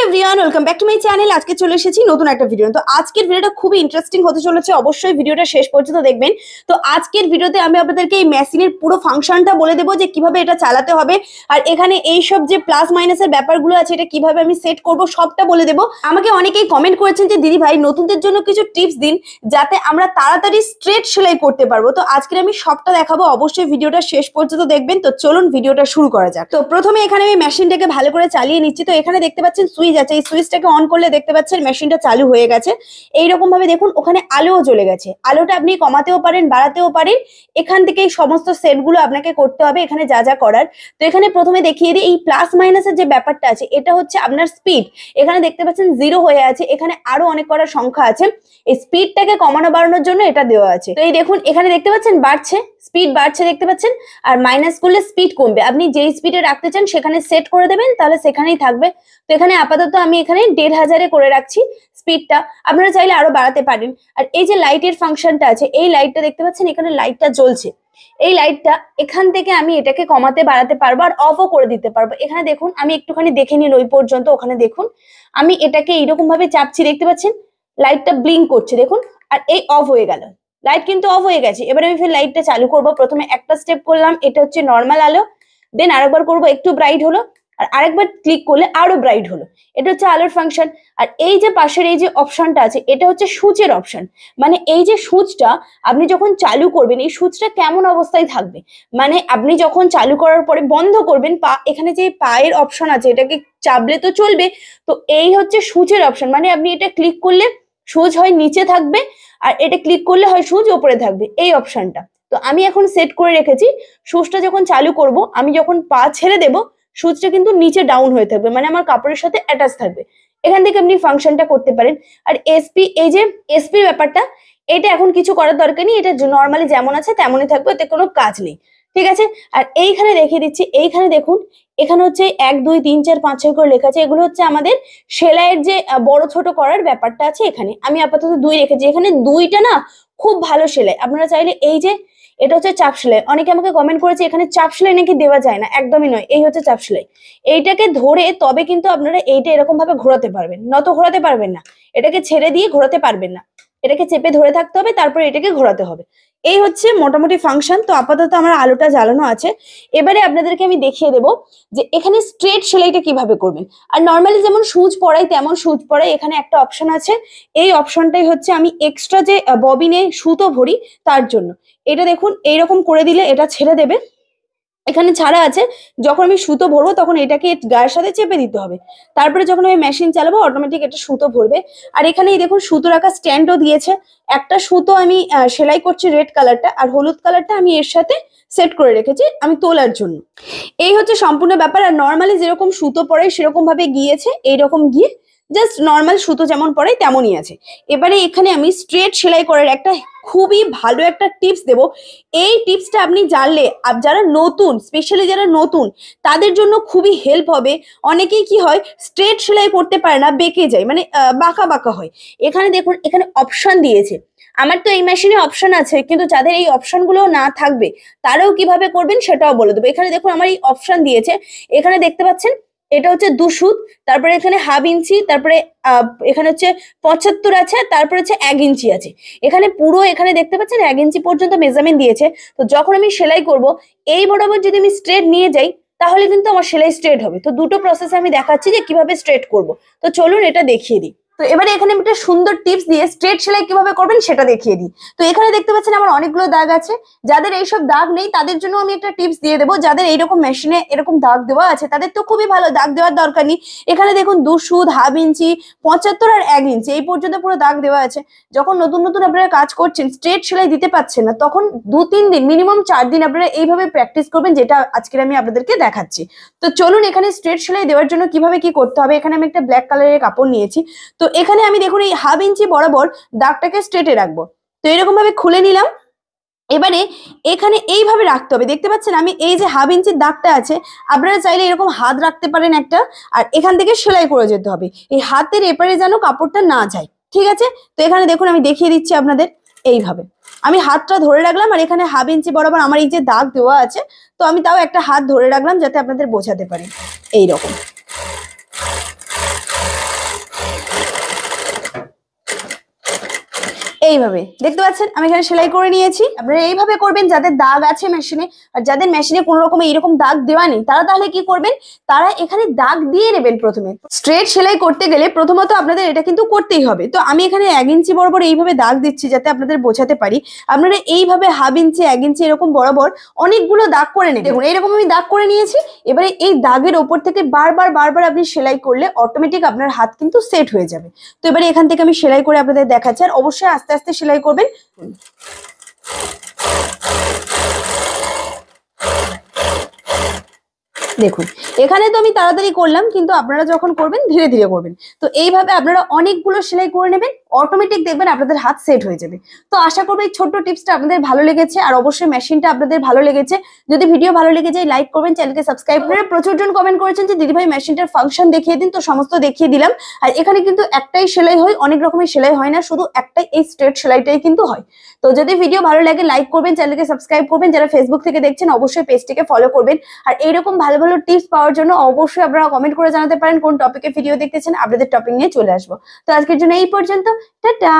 Everyone, welcome back to my channel. আজকে চলে এসেছি নতুন একটা ভিডিও। তো আজকের ভিডিওটা খুবই ইন্টারেস্টিং হতে চলেছে, অবশ্যই ভিডিওটা শেষ পর্যন্ত দেখবেন। তো আজকের ভিডিওতে আমি আপনাদেরকে এই মেশিনের পুরো ফাংশনটা বলে দেবো যে কিভাবে এটা চালাতে হবে, আর এখানে এই সব যে প্লাস মাইনাসের ব্যাপারগুলো আছে এটা কিভাবে আমি সেট করব সবটা বলে দেবো। আমাকে অনেকেই কমেন্ট করেছেন যে দিদি ভাই নতুনদের জন্য কিছু টিপস দিন যাতে আমরা তাড়াতাড়ি স্ট্রেট সেলাই করতে পারবো। তো আজকে আমি সবটা দেখাবো, অবশ্যই ভিডিওটা শেষ পর্যন্ত দেখবেন। তো চলুন ভিডিওটা শুরু করা যাক। তো প্রথমে এখানে আমি মেশিনটাকে ভালো করে চালিয়ে নিচ্ছি। তো এখানে দেখতে পাচ্ছেন সুইচ আছে, এই সুইচটাকে অন করলে দেখতে পাচ্ছেন মেশিনটা চালু হয়ে গেছে। এইরকম ভাবে দেখুন ওখানে আলোও জ্বলে গেছে। আলোটা আপনি কমাতেও পারেন, বাড়াতেও পারেন। এখান থেকে এই সমস্ত সেটগুলো আপনাকে করতে হবে, এখানে যা যা করার। তো এখানে প্রথমে দেখিয়ে দিই এই প্লাস মাইনাসের যে ব্যাপারটা আছে এটা হচ্ছে আপনার স্পিড। এখানে দেখতে পাচ্ছেন 0 হয়ে আছে, এখানে আরো অনেক কটা সংখ্যা আছে। এই স্পিডটাকে কমানো বাড়ানোর জন্য এটা দেওয়া আছে। তো এই দেখুন এখানে দেখতে পাচ্ছেন বাড়ছে, স্পিড বাড়ছে দেখতে পাচ্ছেন, আর মাইনাস করলে স্পিড কমবে। আপনি যেই স্পিডে রাখতে চান সেখানে সেট করে দেবেন, তাহলে সেখানেই থাকবে। তো এখানে আপাতত আমি এখানে 1500 করে রাখছি স্পিডটা, আপনারা চাইলে আরো বাড়াতে পারেন। আর এই যে লাইটের ফাংশনটা আছে, এই লাইটটা দেখতে পাচ্ছেন এখানে লাইটটা জ্বলছে। এই লাইটটা এখান থেকে আমি এটাকে কমাতে বাড়াতে পারবো আর অফও করে দিতে পারবো। এখানে দেখুন আমি একটুখানি দেখে নিন ওই পর্যন্ত। ওখানে দেখুন আমি এটাকে এইরকম ভাবে চাপছি, দেখতে পাচ্ছেন লাইটটা ব্লিঙ্ক করছে দেখুন, আর এই অফ হয়ে গেল। লাইট কিন্তু অফ হয়ে গেছে। এবার আমি ফের লাইটটা চালু করব। প্রথমে একটা স্টেপ করলাম, এটা হচ্ছে নর্মাল আলো, দেন আরেকবার করব একটু ব্রাইট হলো, আর আরেকবার ক্লিক করলে আরো ব্রাইট হলো। এটা হচ্ছে আলোর ফাংশন। আর এই যে পাশের এই যে অপশনটা আছে এটা হচ্ছে সুইচের অপশন। মানে এই যে সুইচটা আপনি যখন চালু করবেন এই সুইচটা কেমন অবস্থায় থাকবে, মানে আপনি যখন চালু করার পরে বন্ধ করবেন এখানে যে পায়ের অপশন আছে এটাকে চাপলে তো চলবে। তো এই হচ্ছে সুইচের অপশন, মানে আপনি এটা ক্লিক করলে সুইচ হয় নিচে থাকবে, আর এটা ক্লিক করলে হয় সুইচ উপরে থাকবে, এই অপশনটা। তো আমি এখন সেট করে রেখেছি, সুইচটা যখন চালু করব আমি যখন পা ছেড়ে দেব সুইচটা কিন্তু নিচে ডাউন হয়ে থাকবে, মানে আমার কাপড়ের সাথে অ্যাটাচ থাকবে। এখান থেকে আপনি ফাংশনটা করতে পারেন। আর এসপি, এই যে এসপি ব্যাপারটা, এটা এখন কিছু করার দরকার নেই, এটা নর্মালি যেমন আছে তেমনই থাকবে, এতে কোনো কাজ নেই, ঠিক আছে। আর এইখানে দেখিয়ে দিচ্ছি, এইখানে দেখুন এখানে হচ্ছে 1 2 3 4 5 6 করে লেখা আছে। এগুলো হচ্ছে আমাদের সেলাইয়ের যে বড় ছোট করার ব্যাপারটা আছে। এখানে আমি আপাতত 2 রেখেছি। এখানে 2টা না খুব ভালো সেলাই, আপনারা চাইলে এই যে এটা হচ্ছে চাপ সেলাই। অনেকে আমাকে কমেন্ট করেছে এখানে চাপ সেলাই নাকি দেওয়া যায় না, একদমই নয়, এই হচ্ছে চাপ সেলাই। এইটাকে ধরে তবে কিন্তু আপনারা এইটা এরকম ভাবে ঘোরাতে পারবেন, নত ঘোরাতে পারবেন না, এটাকে ছেড়ে দিয়ে ঘোরাতে পারবেন না, এটাকে চেপে ধরে থাকতে হবে, তারপরে এটাকে ঘোরাতে হবে। এই হচ্ছে মোটামুটি ফাংশন। তো আপাতত আমার আলোটা জ্বালানো আছে। এবারে আপনাদেরকে আমি দেখিয়ে দেবো যে এখানে স্ট্রেট সেলাইটা কিভাবে করবেন। আর নর্মালি যেমন সুচ পড়াই তেমন সুচ পড়াই, এখানে একটা অপশন আছে। এই অপশনটাই হচ্ছে আমি এক্সট্রা যে ববিনে সুতো ভরি তার জন্য। এটা দেখুন এইরকম করে দিলে এটা ছেড়ে দেবে, এখানে ছাড়া আছে। যখন আমি সুতো ভরবো তখন এটাকে গায়ের সাথে চেপে দিতে হবে, তারপরে যখন আমি মেশিন চালাবো অটোমেটিক এটা সুতো ভরবে। আর এখানে দেখুন সুতো রাখার স্ট্যান্ডও দিয়েছে। একটা সুতো আমি সেলাই করছি রেড কালারটা, আর হলুদ কালারটা আমি এর সাথে সেট করে রেখেছি আমি তোলার জন্য। এই হচ্ছে সম্পূর্ণ ব্যাপার। আর নর্মালি যেরকম সুতো পড়াই সেরকম ভাবে গিয়েছে, এইরকম গিয়ে জাস্ট নর্মাল সুতো যেমন পড়াই তেমনই আছে। এবারে এখানে আমি স্ট্রেট সেলাই করার একটা খুবই ভালো একটা টিপস দেব। এই টিপসটা আপনি জানলে যারা নতুন, স্পেশালি যারা নতুন তাদের জন্য খুবই হেল্প হবে। অনেকেই কি হয় স্ট্রেট সেলাই করতে পারে না, বেঁকে যায়, মানে বাঁকা বাঁকা হয়। এখানে দেখুন এখানে অপশন দিয়েছে। আমার তো এই মেশিনে অপশন আছে, কিন্তু যাদের এই অপশনগুলো না থাকবে তারাও কিভাবে করবেন সেটাও বলে দেবো। এখানে দেখুন আমার এই অপশন দিয়েছে, এখানে দেখতে পাচ্ছেন এটা হচ্ছে 2 সুত, তারপরে এখানে হাফ ইঞ্চি, তারপরে এখানে হচ্ছে 75 আছে, তারপরে হচ্ছে 1 ইঞ্চি আছে। এখানে পুরো এখানে দেখতে পাচ্ছেন 1 ইঞ্চি পর্যন্ত মেজারমেন্ট দিয়েছে। তো যখন আমি সেলাই করব এই বরাবর যদি আমি স্ট্রেট নিয়ে যাই তাহলে কিন্তু আমার সেলাই স্ট্রেট হবে। তো দুটো প্রসেস আমি দেখাচ্ছি যে কিভাবে স্ট্রেট করব। তো চলুন এটা দেখিয়ে দিই। তো এবারে এখানে একটা সুন্দর টিপস দিয়ে স্ট্রেট সেলাই কিভাবে করবেন সেটা দেখিয়ে দিই। তো এখানে দেখতে পাচ্ছেন আমার অনেকগুলো দাগ আছে। যাদের এইসব দাগ নেই তাদের জন্য আমি একটা টিপস দিয়ে দেবো। যাদের এইরকম মেশিনে এরকম দাগ দেওয়া আছে তাদের তো খুবই ভালো, দাগ দেওয়ার দরকার নেই। এখানে দেখুন 2 সুত, হাফ ইঞ্চি, 75 আর 1 ইঞ্চি এই পর্যন্ত পুরো দাগ দেওয়া আছে। যখন নতুন নতুন আপনারা কাজ করছেন স্ট্রেট সেলাই দিতে পারছেন না, তখন 2-3 দিন মিনিমাম 4 দিন আপনারা এইভাবে প্র্যাকটিস করবেন, যেটা আজকে আমি আপনাদেরকে দেখাচ্ছি। তো চলুন এখানে স্ট্রেট সেলাই দেওয়ার জন্য কিভাবে কি করতে হবে। এখানে আমি একটা ব্ল্যাক কালারের কাপড় নিয়েছি। তো এখানে আমি দেখুন এই হাফ ইঞ্চি বরাবর দাগটাকে স্ট্রেটে রাখবো। তো এরকম ভাবে খুলে নিলাম। এবারে এখানে এইভাবে রাখতে হবে, দেখতে পাচ্ছেন আমি এই যে হাফ ইঞ্চির দাগটা আছে, আপনারা চাইলে এরকম হাত রাখতে পারেন একটা, আর এখান থেকে সেলাই করে যেতে হবে। এই হাতের এপারে যেন কাপড়টা না যায়, ঠিক আছে। তো এখানে দেখুন আমি দেখিয়ে দিচ্ছি আপনাদের, এইভাবে আমি হাতটা ধরে রাখলাম, আর এখানে হাফ ইঞ্চি বরাবর আমার এই যে দাগ দেওয়া আছে, তো আমি তাও একটা হাত ধরে রাখলাম যাতে আপনাদের বোঝাতে পারি। এইরকম এইভাবে দেখতে পাচ্ছেন আমি এখানে সেলাই করে নিয়েছি। আপনারা এইভাবে করবেন যাদের দাগ আছে মেশিনে, আর যাদের মেশিনে কোনো রকম এইরকম দাগ দেওয়া নেই তারা তাহলে কি করবেন, তারা এখানে দাগ দিয়ে নেবেন। প্রথমে স্ট্রেট সেলাই করতে গেলে প্রথমত আপনাদের এটা কিন্তু করতেই হবে। তো আমি এখানে 1 ইঞ্চি বরাবর এইভাবে দাগ দিচ্ছি যাতে আপনাদের বোঝাতে পারি। আপনারা এইভাবে 1/2 ইঞ্চি 1 ইঞ্চি এরকম বরাবর অনেকগুলো দাগ করে নেবেন। দেখুন এইরকম আমি দাগ করে নিয়েছি। এবারে এই দাগের ওপর থেকে বারবার বারবার আপনি সেলাই করলে অটোমেটিক আপনার হাত কিন্তু সেট হয়ে যাবে। তো এবারে এখান থেকে আমি সেলাই করে আপনাদের দেখাচ্ছি, আর অবশ্যই আস্তে আস্তে সেলাই করবেন। দেখুন এখানে তো আমি তাড়াতাড়ি করলাম, কিন্তু আপনারা যখন করবেন ধীরে ধীরে করবেন। তো এইভাবে আপনারা অনেকগুলো সেলাই করে নেবেন, অটোমেটিক দেখবেন আপনাদের হাত সেট হয়ে যাবে। তো আশা করবো এই ছোট্ট টিপসটা আপনাদের ভালো লেগেছে, আর অবশ্যই মেশিনটা আপনাদের ভালো লেগেছে। যদি ভিডিও ভালো লেগে যায় লাইক করবেন, চ্যানেলকে সাবস্ক্রাইব করে। প্রচুর জন কমেন্ট করেছেন যে দিদিভাই মেশিনটার ফাংশন দেখিয়ে দিন, তো সমস্ত দেখিয়ে দিলাম। আর এখানে কিন্তু একটাই সেলাই হয়, অনেক রকমের সেলাই হয় না, শুধু একটাই এই স্ট্রেট সেলাইটাই কিন্তু হয়। তো যদি ভিডিও ভালো লাগে লাইক করবেন, চ্যানেলকে সাবস্ক্রাইব করবেন। যারা ফেসবুক থেকে দেখছেন অবশ্যই পেজটিকে ফলো করবেন। আর এইরকম ভালো ভালো টিপস পাওয়ার জন্য অবশ্যই আপনারা কমেন্ট করে জানাতে পারেন কোন টপিকে ভিডিও দেখতেছেন, আপনাদের টপিক নিয়ে চলে আসবো। তো আজকের জন্য এই পর্যন্ত, টাটা।